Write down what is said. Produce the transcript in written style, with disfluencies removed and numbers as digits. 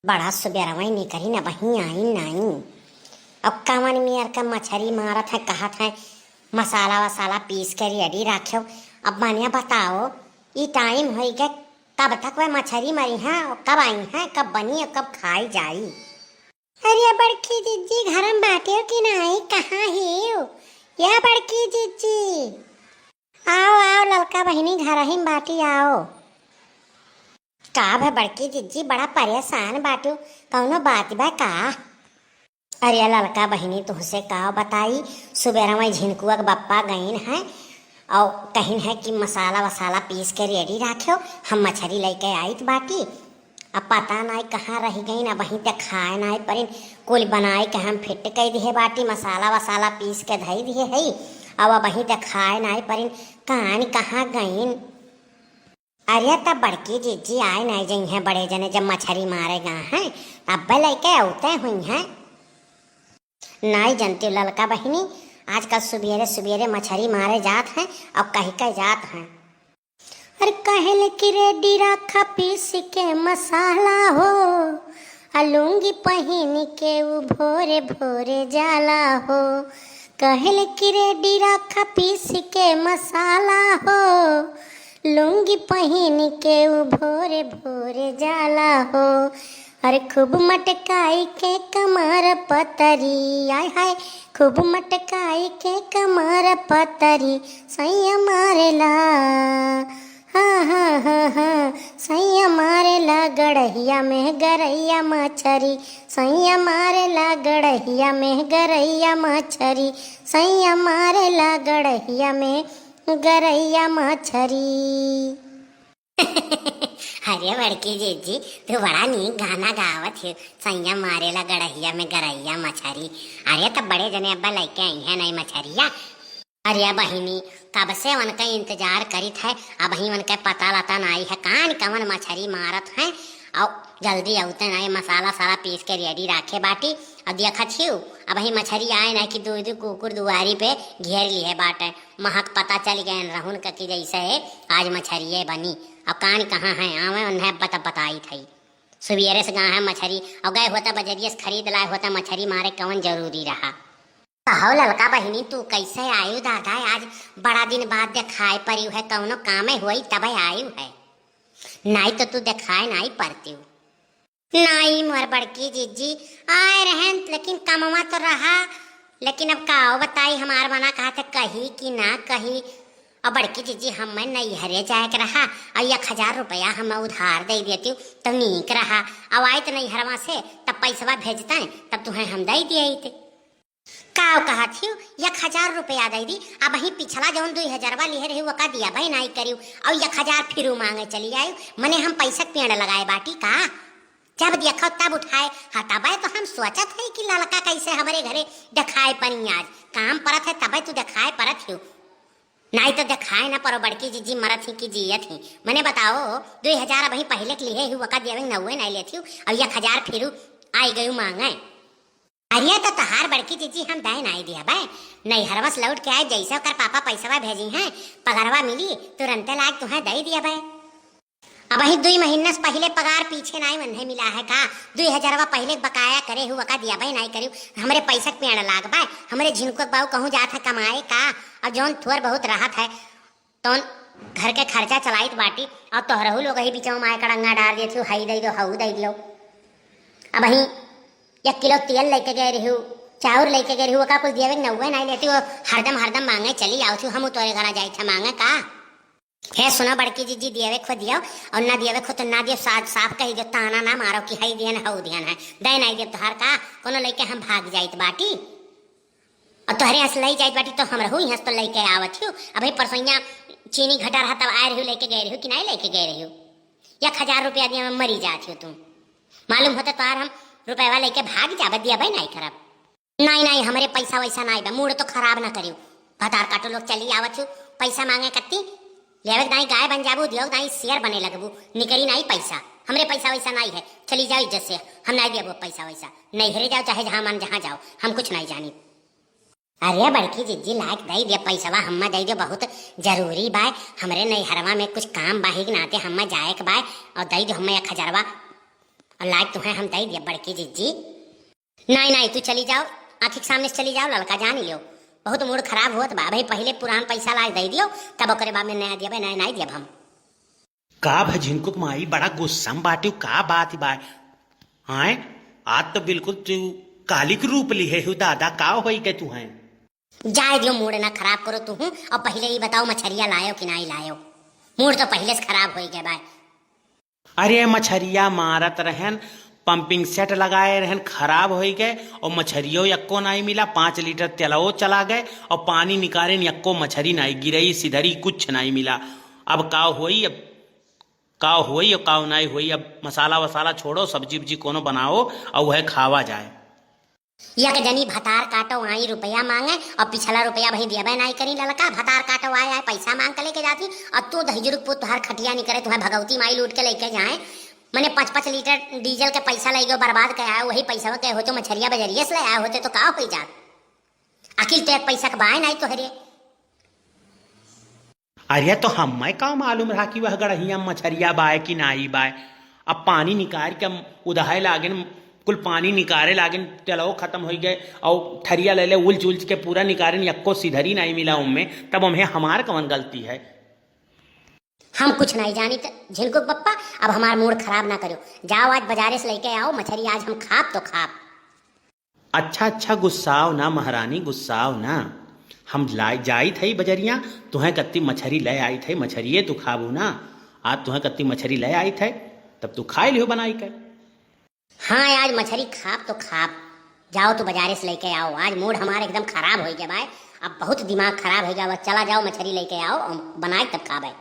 बड़ा सुबेरवाई नहीं करी ना वहीं आई नहीं। अब कवन मियर का मछरी मारत है कहत है मसाला वसाला पीस कर रेडी रखो। अब मानिया बताओ ये टाइम हो गया कब तक वह मछरी मरी है और कब आई है कब बनी और कब खाई जाई। अरे बड़की जीजी घर में बाटे हो कि नहीं कहाँ है या बड़की जीजी आओ आओ ललका बहिनी घर ही बाटी आओ। का है बड़की जीजी बड़ा परेशान बाटू कौनो बात बा का। अरे ललका बहिनी तुहसे का बताई सुबेरा में झिनकुआ के बप्पा गईन है और कहीं है कि मसाला वसाला पीस के रेडी रखो हम मछली लेके आई बाटी। अब पता नहीं कहाँ रह गई ना वहीं तक खाए नहीं पर कुल बनाए के हम फिट कर दिए बाटी मसाला वसाला पीस के धई दिए है अब वहीं तक खाए नहीं पर कहाँ गईन। अरे तब बड़की जीजी आए नहीं गई हैं बड़े जने जब मछली मारेगा हैं अब लेके आते हुई हैं। नहीं जानती ललका बहिनी आजकल सुबेरे सुबेरे मछली मारे जात हैं और कहीं कहीं जात हैं। अरे कहल कि रेडी रखा पीस के मसाला हो अलूंगी पहन के वो भोरे भोरे जाला हो। कहल कि रेडी रखा पीस के मसाला हो लुंगी पहन के वो भोरे भोरे जाला हो। अरे खूब मटकाई के कमर पतरी आय हाय खूब मटकाई के कमर पतरी सैया मारेला हाँ हाँ हाँ हाँ सैया मारेला गड़हिया में गरैया मछरी सैया मारेला गड़हिया में गरैया मछरी सैया मारेला गड़हिया में गरैया मछरी। अरे बड़की जीजी तू बड़ा नीक गाना गावत है सैया मारेला गड़हिया में गरैया मछरी। अरे तब बड़े जने अब्बा लेके आई है नई मछरिया। अरे बहिनी कब से उनका इंतजार करित है अब ही उनका पता लता नहीं है कान कवन मछरी मारत है और जल्दी आते नहीं मसाला सारा पीस के रेडी रखे बाटी और देखा छियो अब ही मछली आए ना कि दूध कुकुर दुआरी पे घेर लिए बाटे महक पता चल गए रहून का कि जैसे है आज मछरिये बनी। अब कान कहाँ है आवे उन्हें पता बताई थी सुबेरे से गए है मछली और गए होता बजरिए से खरीद लाए होता मछली मारे कवन जरूरी रहा। कहो ललका बहिनी तू कैसे आयु दादा आज बड़ा दिन बाद देखाए पड़ी है कौनो काम हुई तब आयु है नहीं तो तू देखाए नहीं पड़ती नहीं मोर बड़की जीजी आए रहे लेकिन कमवा तो रहा लेकिन अब काओ बताई हमार मना कहा था कही कि ना कही। और बड़की जीजी हम मैं नहीं हरे जाए के रहा और 1000 रुपया हम उधार दे देती हूँ तो नीक रहा अब आए तो नहीं हरवा से तब पैसा भेजता है तब तुम्हें हम दे दिए थे काव कहा थी 1000 रुपया दे दी अब वही पिछला जौन 2000 लिए रही वो का दिया भाई नहीं करियो और 1000 फिर मांगे चली आयु मने हम पैसा पेड़ लगाए बाटी का जब देखो तब उठाए हटाबाए तो हम सोचत है कि लड़का कैसे हमारे घरे दिखाए पनी आज काम परत है तब तू दिखाए परत हो नहीं तो दिखाए ना परो बड़की जीजी मरत ही की जियत ही मने बताओ 2000 वही पहले के लिए हुआ का दिया 90 नहीं लेती और 1000 फिर आई गई मांगे। अरे तो तहार बड़की जीजी हम दे नहीं दिया भाई नहीं हरवस लौट के आए जैसे कर पापा पैसा भेजी हैं पगारवा मिली तुरंत लाग तुम्हें दे दिया भाई। अब वही 2 महीने से पहले पगार पीछे नहीं मन मिला है का 2000 पहले बकाया करे हुआ का दिया भाई नहीं करी हमारे पैसा पेड़ लाग भाई हमारे झिनको बाबू कहूँ जात है कमाए का और जौन थोड़ बहुत राहत है तो घर के खर्चा चलाई बाटी और तोहरहू लोग ही बीच में कड़ंगा डाल दिए थे हई दे दो हऊ दे दो। अब वही 1 किलो तेल लेके गए रही हूँ चाउर लेके गए रही हूँ का कुछ दिया 90 नहीं लेती वो हरदम मांगे चली आओ थी हम तोरे घर जाए थे मांगे का है सुना बड़की जीजी दियावे खो दियो और ना दियावे खो तो ना दियो साफ कही दो ताना ना मारो कि हई दियन हऊ दियन है दे नहीं दियो तोहर का कोनो लेके हम भाग जाइत बाटी और तोहरे हंस लई जाइत बाटी तो हम रहू हंस तो लेके आवत हूँ। अभी परसोइया चीनी घटा रहा तब आए रही लेके गए रही कि नहीं लेके गए रही 1000 रुपया दिया में मरी जाती हो तुम मालूम होता तोहर हम रुपया लेके भाग जाब दिया भाई नहीं करब नहीं हमारे पैसा वैसा नहीं बा मूड तो खराब ना करियो भतार काटो लोग चली आवत हूँ पैसा मांगे कत्ती लेवे दाई गाय बन जाबू दियो दाई शेयर बने लगबू निकली नहीं पैसा हमरे पैसा वैसा नहीं है चली जाओ इज्जत से हम नहीं देबो पैसा वैसा नहीं हरे जाओ चाहे जहाँ मन जहाँ जाओ हम कुछ नहीं जानी। अरे बड़की जीजी लायक दे दे पैसा हम दे दे बहुत जरूरी बाय हमरे नहीं हरवा में कुछ काम बाही के नाते हम जाए के बाय और दे दो हम 1000 और लायक तुम्हें हम दे दिया बड़की जीजी। नहीं नहीं तू चली जाओ, आँखी के सामने से चली जाओ, लड़का जान लियो। बहुत मूड खराब होत बा भाई, पहले पुरान पैसा लाज दे दियो, तब ओकरे बाद में नया दिया, नया नहीं दिया हम। का भजिनको माई बड़ा गुस्सा में बाटी, का बात ही बाय हाय। आज तो बिल्कुल तू कालिक रूप ली है दादा, का होई के तू है। जाए दियो, मूड ना खराब करो तू। और पहले ही बताओ मछरिया लायो कि नहीं लायो, मूड तो पहले से खराब हो गया भाई। अरे मछरिया मारत रहन, पंपिंग सेट लगाए रहन, खराब हो गए और मछरियों यक्को नहीं मिला। 5 लीटर तेलवो चला गए और पानी निकाले यक्को मछरी नहीं गिरई सिधरी, कुछ नहीं मिला। अब का होई, अब का होई और का नहीं होई। अब मसाला वसाला छोड़ो, सब्जी उब्जी कोनो बनाओ और वह खावा जाए। यक जनी भतार काटो आई रुपया मांगे और पिछला रुपया भाई दिया नहीं करी लड़का। भतार काटो आए पैसा मांग के लेके जाती और तू दहीजुर्ग पुत तुहार खटिया नहीं करे, तुम्हें भगवती माई लूट के लेके जाए। मैंने 5-5 लीटर डीजल के पैसा ले गए बर्बाद के आया, वही पैसा के हो तो मछरिया बजरिए से आया होते तो का हो जात। अखिल तो एक पैसा का बाय नहीं तो हरे। अरे तो हमें का मालूम रहा कि वह गड़हिया मछरिया बाय कि नाई बाय। अब पानी निकाल के उदाहे लागे, कुल पानी निकाले लागे, तेलवो खत्म हो गए और ठरिया ले ले उलझ उलझ के पूरा निकाले, यक्को सिधरी नहीं मिला उनमें। तब हमें हमार कौन गलती है। हम कुछ नहीं जानी झिनकुक पप्पा, अब हमारा मूड खराब ना करो। जाओ आज बाजारे से लेके आओ मछली, आज हम खाप तो खाप। अच्छा अच्छा गुस्साओ ना महारानी, गुस्साओ ना। हम लाई जाई थे बजरिया, तुम्हें कत्ती मछरी ले आई थे, मछरिए तू खाबू ना। आज तुम्हें कत्ती मछरी ले आई थे, तब तू खाई लियो बनाई के। हाँ आज मछली खाप तो खाप। जाओ तो बाजारे से लेके आओ, आज मूड हमारे एकदम खराब हो गया भाई। अब बहुत दिमाग खराब हो गया, चला जाओ मछली लेके आओ, बनाए तब खाबे।